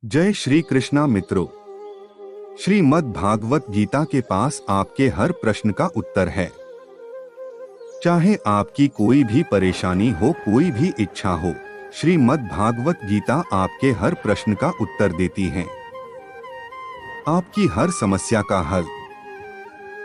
जय श्री कृष्णा मित्रों। श्रीमद् भागवत गीता के पास आपके हर प्रश्न का उत्तर है। चाहे आपकी कोई भी परेशानी हो, कोई भी इच्छा हो, श्रीमद् भागवत गीता आपके हर प्रश्न का उत्तर देती है। आपकी हर समस्या का हल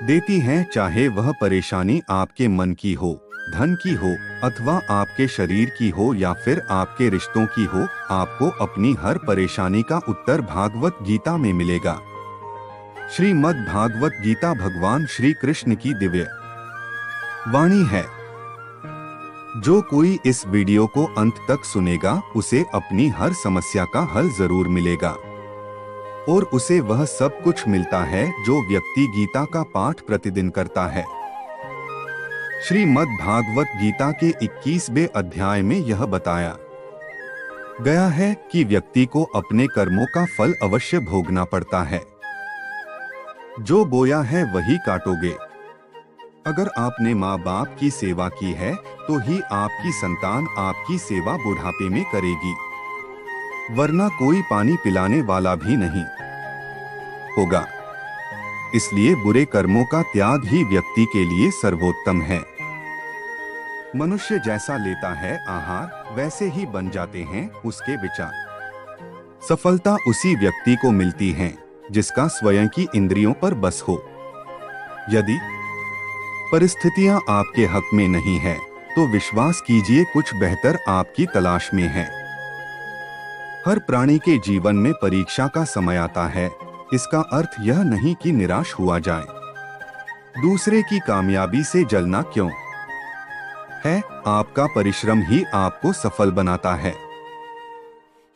देती है, चाहे वह परेशानी आपके मन की हो, धन की हो, अथवा आपके शरीर की हो या फिर आपके रिश्तों की हो। आपको अपनी हर परेशानी का उत्तर भागवत गीता में मिलेगा। श्रीमद् भागवत गीता भगवान श्री कृष्ण की दिव्य वाणी है। जो कोई इस वीडियो को अंत तक सुनेगा, उसे अपनी हर समस्या का हल जरूर मिलेगा और उसे वह सब कुछ मिलता है जो व्यक्ति गीता का पाठ प्रतिदिन करता है। श्रीमद् भागवत गीता के 21वें अध्याय में यह बताया गया है कि व्यक्ति को अपने कर्मों का फल अवश्य भोगना पड़ता है। जो बोया है वही काटोगे। अगर आपने माँ बाप की सेवा की है तो ही आपकी संतान आपकी सेवा बुढ़ापे में करेगी, वरना कोई पानी पिलाने वाला भी नहीं होगा। इसलिए बुरे कर्मों का त्याग ही व्यक्ति के लिए सर्वोत्तम है। मनुष्य जैसा लेता है आहार, वैसे ही बन जाते हैं उसके विचार। सफलता उसी व्यक्ति को मिलती है जिसका स्वयं की इंद्रियों पर बस हो। यदि परिस्थितियां आपके हक में नहीं है तो विश्वास कीजिए कुछ बेहतर आपकी तलाश में है। हर प्राणी के जीवन में परीक्षा का समय आता है। इसका अर्थ यह नहीं कि निराश हुआ जाए। दूसरे की कामयाबी से जलना क्यों है? आपका परिश्रम ही आपको सफल बनाता है।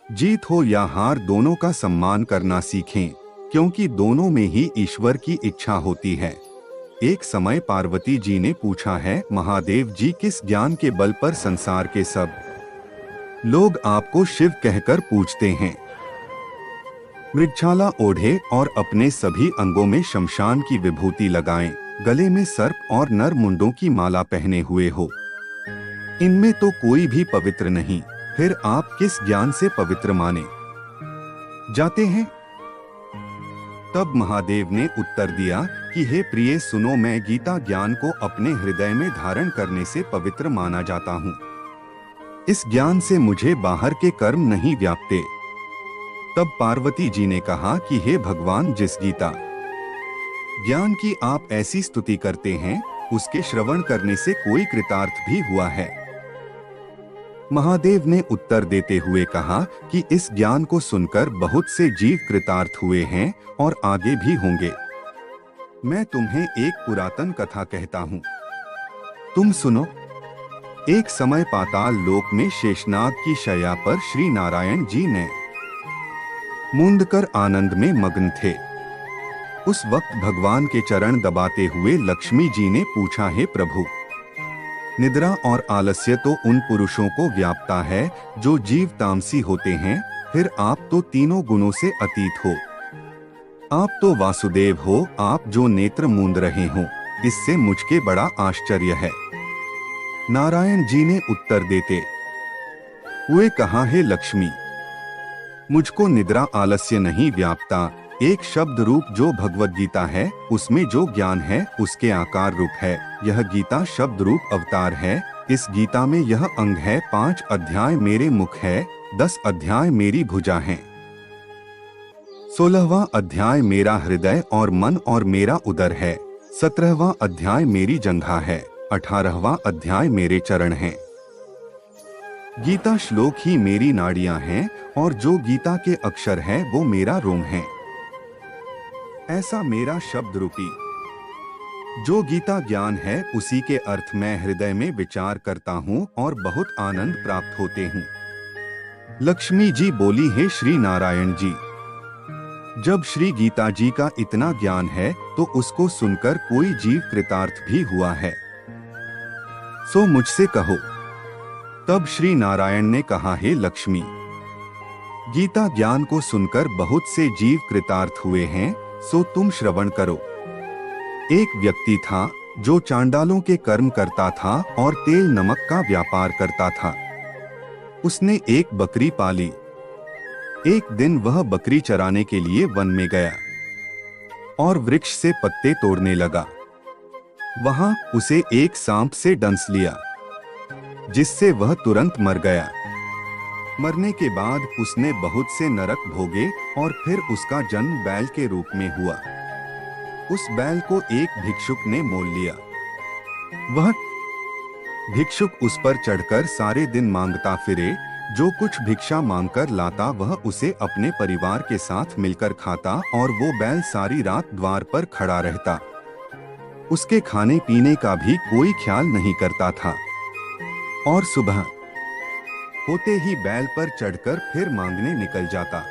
जीत हो या हार, दोनों का सम्मान करना सीखें, क्योंकि दोनों में ही ईश्वर की इच्छा होती है। एक समय पार्वती जी ने पूछा है, महादेव जी, किस ज्ञान के बल पर संसार के सब लोग आपको शिव कहकर पूछते हैं? मृगछाला ओढ़े और अपने सभी अंगों में शमशान की विभूति लगाएं, गले में सर्प और नर मुंडों की माला पहने हुए हो। इनमें तो कोई भी पवित्र नहीं, फिर आप किस ज्ञान से पवित्र माने जाते हैं? तब महादेव ने उत्तर दिया कि हे प्रिय, सुनो, मैं गीता ज्ञान को अपने हृदय में धारण करने से पवित्र माना जाता हूँ। इस ज्ञान से मुझे बाहर के कर्म नहीं व्यापते। तब पार्वती जी ने कहा कि हे भगवान, जिस गीता ज्ञान की आप ऐसी स्तुति करते हैं, उसके श्रवण करने से कोई कृतार्थ भी हुआ है? महादेव ने उत्तर देते हुए कहा कि इस ज्ञान को सुनकर बहुत से जीव कृतार्थ हुए हैं और आगे भी होंगे। मैं तुम्हें एक पुरातन कथा कहता हूँ, तुम सुनो। एक समय पाताल लोक में शेषनाग की शैया पर श्री नारायण जी ने मूंद कर आनंद में मग्न थे। उस वक्त भगवान के चरण दबाते हुए लक्ष्मी जी ने पूछा, हे प्रभु, निद्रा और आलस्य तो उन पुरुषों को व्यापता है जो जीव तामसी होते हैं, फिर आप तो तीनों गुणों से अतीत हो। आप तो वासुदेव हो, आप जो नेत्र मूंद रहे हो, इससे मुझके बड़ा आश्चर्य है। नारायण जी ने उत्तर देते हुए कहा, हे लक्ष्मी, मुझको निद्रा आलस्य नहीं व्यापता। एक शब्द रूप जो भगवत गीता है, उसमें जो ज्ञान है उसके आकार रूप है। यह गीता शब्द रूप अवतार है। इस गीता में यह अंग है। 5 अध्याय मेरे मुख है, 10 अध्याय मेरी भुजा है, 16वां अध्याय मेरा हृदय और मन और मेरा उदर है, 17वां अध्याय मेरी जंघा है, 18वां अध्याय मेरे चरण हैं। गीता श्लोक ही मेरी नाड़ियां हैं और जो गीता के अक्षर है वो मेरा रोम है। ऐसा मेरा शब्द रूपी जो गीता ज्ञान है, उसी के अर्थ मैं हृदय में विचार करता हूँ और बहुत आनंद प्राप्त होते हूँ। लक्ष्मी जी बोली, हे श्री नारायण जी, जब श्री गीता जी का इतना ज्ञान है तो उसको सुनकर कोई जीव कृतार्थ भी हुआ है, सो मुझसे कहो। तब श्री नारायण ने कहा, हे लक्ष्मी, गीता ज्ञान को सुनकर बहुत से जीव कृतार्थ हुए हैं, सो तुम श्रवण करो। एक व्यक्ति था जो चांडालों के कर्म करता था और तेल नमक का व्यापार करता था। उसने एक बकरी पाली। एक दिन वह बकरी चराने के लिए वन में गया और वृक्ष से पत्ते तोड़ने लगा। वहां उसे एक सांप से डंस लिया, जिससे वह तुरंत मर गया। मरने के बाद उसने बहुत से नरक भोगे और फिर उसका जन्म बैल के रूप में हुआ। उस बैल को एक भिक्षुक ने मोल लिया। वह भिक्षुक उस पर चढ़कर सारे दिन मांगता फिरे। जो कुछ भिक्षा मांगकर लाता वह उसे अपने परिवार के साथ मिलकर खाता और वो बैल सारी रात द्वार पर खड़ा रहता। उसके खाने पीने का भी कोई ख्याल नहीं करता था और सुबह होते ही बैल पर चढ़कर फिर मांगने निकल जाता।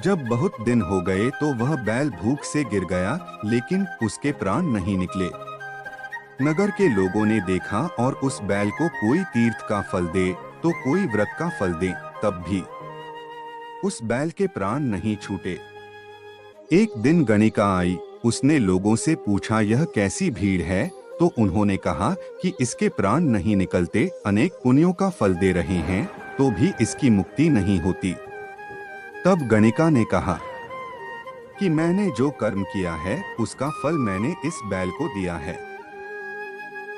जब बहुत दिन हो गए तो वह बैल भूख से गिर गया, लेकिन उसके प्राण नहीं निकले। नगर के लोगों ने देखा और उस बैल को कोई तीर्थ का फल दे तो कोई व्रत का फल दे, तब भी उस बैल के प्राण नहीं छूटे। एक दिन गणिका आई। उसने लोगों से पूछा, यह कैसी भीड़ है? तो उन्होंने कहा कि इसके प्राण नहीं निकलते, अनेक पुण्यों का फल दे रहे हैं तो भी इसकी मुक्ति नहीं होती। तब गणिका ने कहा कि मैंने जो कर्म किया है उसका फल मैंने इस बैल को दिया है।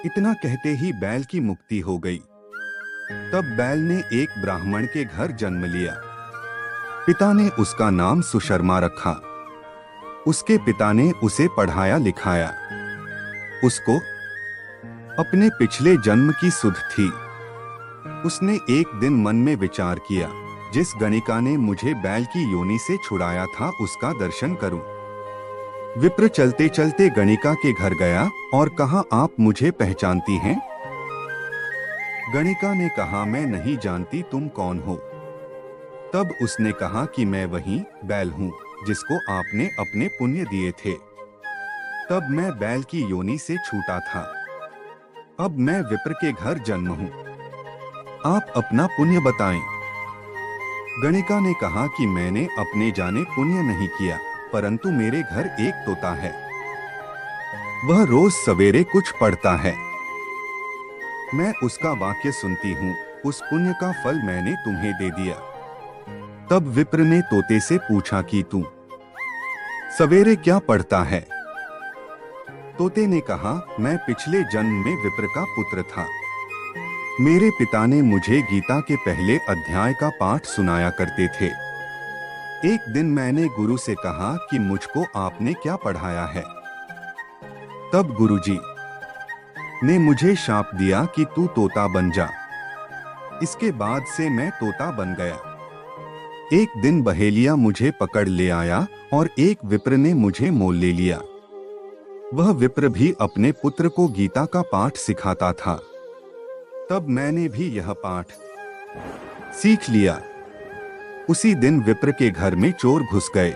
इतना कहते ही बैल की मुक्ति हो गई। तब बैल ने एक ब्राह्मण के घर जन्म लिया। पिता ने उसका नाम सुशर्मा रखा। उसके पिता ने उसे पढ़ाया लिखाया। उसको अपने पिछले जन्म की सुध थी। उसने एक दिन मन में विचार किया, जिस गणिका ने मुझे बैल की योनि से छुड़ाया था उसका दर्शन करूं। विप्र चलते चलते गणिका के घर गया और कहा, आप मुझे पहचानती हैं? गणिका ने कहा, मैं नहीं जानती, तुम कौन हो? तब उसने कहा कि मैं वही बैल हूँ जिसको आपने अपने पुण्य दिए थे। तब मैं बैल की योनि से छूटा था। अब मैं विप्र के घर जन्म हूँ। आप अपना पुण्य बताएं। गणिका ने कहा कि मैंने अपने जाने पुण्य नहीं किया, परंतु मेरे घर एक तोता है। वह रोज सवेरे कुछ पढ़ता है। मैं उसका वाक्य सुनती हूँ। उस पुण्य का फल मैंने तुम्हें दे दिया। तब विप्र ने तोते से पूछा कि तू सवेरे क्या पढ़ता है? तोते ने कहा, मैं पिछले जन्म में विप्र का पुत्र था। मेरे पिता ने मुझे गीता के पहले अध्याय का पाठ सुनाया करते थे। एक दिन मैंने गुरु से कहा कि मुझको आपने क्या पढ़ाया है। तब गुरुजी ने मुझे शाप दिया कि तू तोता बन जा। इसके बाद से मैं तोता बन गया। एक दिन बहेलिया मुझे पकड़ ले आया और एक विप्र ने मुझे मोल ले लिया। वह विप्र भी अपने पुत्र को गीता का पाठ सिखाता था। तब मैंने भी यह पाठ सीख लिया। उसी दिन विप्र के घर में चोर घुस गए।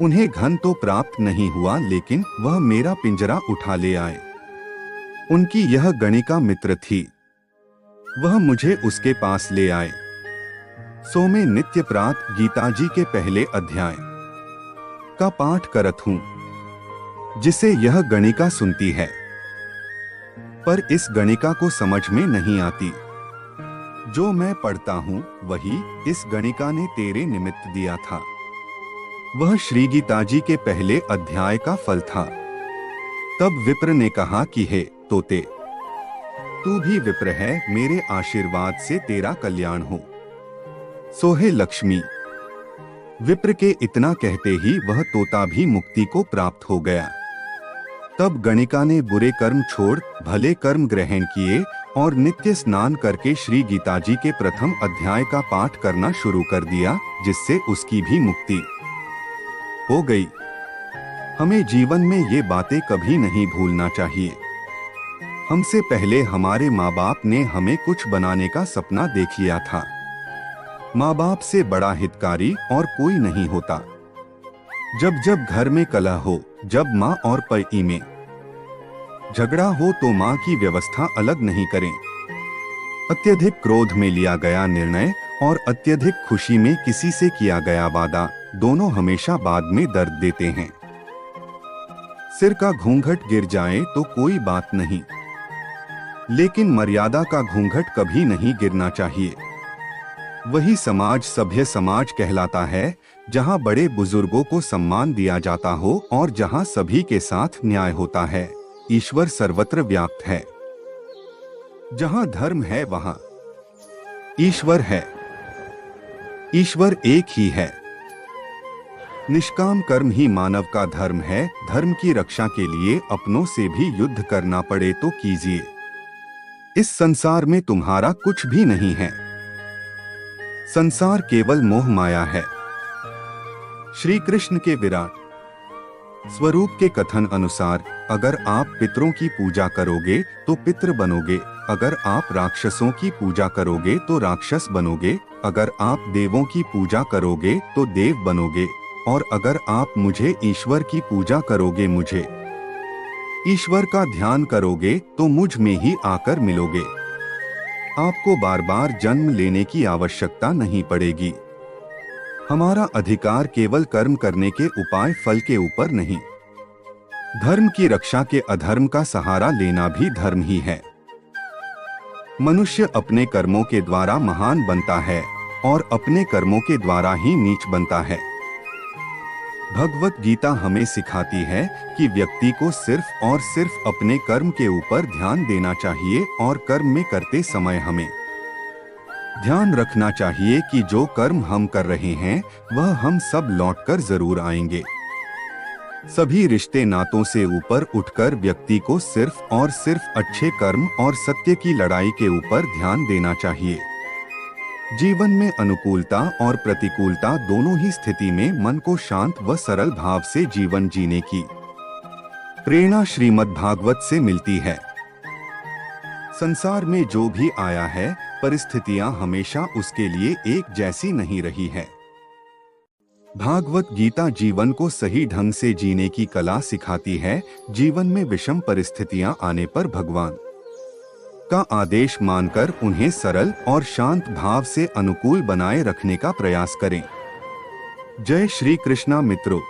उन्हें धन तो प्राप्त नहीं हुआ, लेकिन वह मेरा पिंजरा उठा ले आए। उनकी यह गणिका मित्र थी। वह मुझे उसके पास ले आए। सो मैं नित्य प्रातः गीता जी के पहले अध्याय का पाठ करत हूँ, जिसे यह गणिका सुनती है। पर इस गणिका को समझ में नहीं आती। जो मैं पढ़ता हूँ वही इस गणिका ने तेरे निमित्त दिया था। वह श्री गीता जी के पहले अध्याय का फल था। तब विप्र ने कहा कि हे तोते, तू भी विप्र है, मेरे आशीर्वाद से तेरा कल्याण हो। सोहे लक्ष्मी। विप्र के इतना कहते ही वह तोता भी मुक्ति को प्राप्त हो गया। तब गणिका ने बुरे कर्म छोड़ भले कर्म ग्रहण किए और नित्य स्नान करके श्री गीता जी के प्रथम अध्याय का पाठ करना शुरू कर दिया, जिससे उसकी भी मुक्ति हो गई। हमें जीवन में ये बातें कभी नहीं भूलना चाहिए। हमसे पहले हमारे माँ बाप ने हमें कुछ बनाने का सपना देख लिया था। माँ बाप से बड़ा हितकारी और कोई नहीं होता। जब जब घर में कलह हो, जब माँ और पति में झगड़ा हो तो माँ की व्यवस्था अलग नहीं करें। अत्यधिक क्रोध में लिया गया निर्णय और अत्यधिक खुशी में किसी से किया गया वादा, दोनों हमेशा बाद में दर्द देते हैं। सिर का घूंघट गिर जाए तो कोई बात नहीं, लेकिन मर्यादा का घूंघट कभी नहीं गिरना चाहिए। वही समाज सभ्य समाज कहलाता है, जहाँ बड़े बुजुर्गों को सम्मान दिया जाता हो और जहाँ सभी के साथ न्याय होता है। ईश्वर सर्वत्र व्याप्त है। जहाँ धर्म है वहाँ ईश्वर है। ईश्वर एक ही है। निष्काम कर्म ही मानव का धर्म है। धर्म की रक्षा के लिए अपनों से भी युद्ध करना पड़े तो कीजिए। इस संसार में तुम्हारा कुछ भी नहीं है। संसार केवल मोह माया है। श्री कृष्ण के विराट स्वरूप के कथन अनुसार, अगर आप पितरों की पूजा करोगे तो पितृ बनोगे, अगर आप राक्षसों की पूजा करोगे तो राक्षस बनोगे, अगर आप देवों की पूजा करोगे तो देव बनोगे, और अगर आप मुझे ईश्वर की पूजा करोगे, मुझे ईश्वर का ध्यान करोगे तो मुझ में ही आकर मिलोगे। आपको बार बार जन्म लेने की आवश्यकता नहीं पड़ेगी। हमारा अधिकार केवल कर्म करने के उपाय फल के ऊपर नहीं। धर्म की रक्षा के अधर्म का सहारा लेना भी धर्म ही है। मनुष्य अपने कर्मों के द्वारा महान बनता है और अपने कर्मों के द्वारा ही नीच बनता है। भगवत गीता हमें सिखाती है कि व्यक्ति को सिर्फ और सिर्फ अपने कर्म के ऊपर ध्यान देना चाहिए और कर्म में करते समय हमें ध्यान रखना चाहिए कि जो कर्म हम कर रहे हैं वह हम सब लौटकर जरूर आएंगे। सभी रिश्ते नातों से ऊपर उठकर व्यक्ति को सिर्फ और सिर्फ अच्छे कर्म और सत्य की लड़ाई के ऊपर ध्यान देना चाहिए। जीवन में अनुकूलता और प्रतिकूलता दोनों ही स्थिति में मन को शांत व सरल भाव से जीवन जीने की प्रेरणा श्रीमद् भागवत से मिलती है। संसार में जो भी आया है, परिस्थितियां हमेशा उसके लिए एक जैसी नहीं रही है। भागवत गीता जीवन को सही ढंग से जीने की कला सिखाती है। जीवन में विषम परिस्थितियां आने पर भगवान का आदेश मानकर उन्हें सरल और शांत भाव से अनुकूल बनाए रखने का प्रयास करें। जय श्री कृष्णा मित्रों,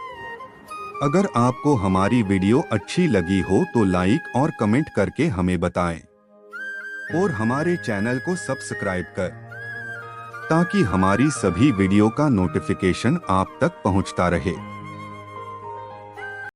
अगर आपको हमारी वीडियो अच्छी लगी हो तो लाइक और कमेंट करके हमें बताएं और हमारे चैनल को सब्सक्राइब कर, ताकि हमारी सभी वीडियो का नोटिफिकेशन आप तक पहुंचता रहे।